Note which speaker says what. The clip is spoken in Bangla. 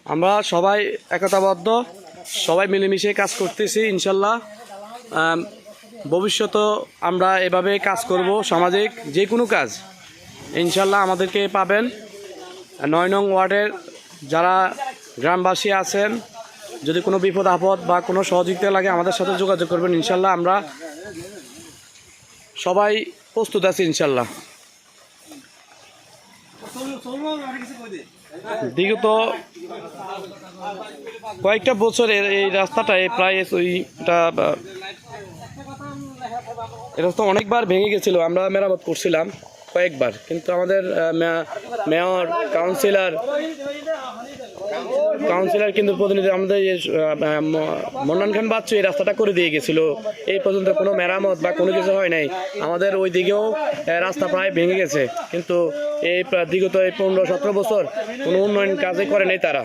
Speaker 1: আমরা সবাই একতাবদ্ধ, সবাই মিলেমিশে কাজ করতেছি ইনশাল্লাহ। ভবিষ্যতে আমরা এভাবে কাজ করব, সামাজিক যে কোনো কাজ ইনশাল্লাহ আমাদেরকে পাবেন। ৯ নং ওয়ার্ডের যারা গ্রামবাসী আছেন, যদি কোনো বিপদ আপদ বা কোনো সহযোগিতা লাগে আমাদের সাথে যোগাযোগ করবেন ইনশাল্লাহ। আমরা সবাই প্রস্তুত আছি ইনশাল্লাহ। বিগত কয়েকটা বছরের এই রাস্তাটায় প্রায় এই রাস্তা অনেকবার ভেঙে গেছিল, আমরা মেরামত করছিলাম কয়েকবার, কিন্তু আমাদের মেয়র কাউন্সিলর কিন্তু প্রতিনিধি আমাদের মন্নান খান বাচ্চু এই রাস্তাটা করে দিয়ে গেছিল। এই পর্যন্ত কোনো মেরামত বা কোনো কিছু হয় নাই। আমাদের ওই দিকেও রাস্তা প্রায় ভেঙে গেছে, কিন্তু এই বিগত 15-17 বছর কোনো উন্নয়ন কাজে করে নাই তারা।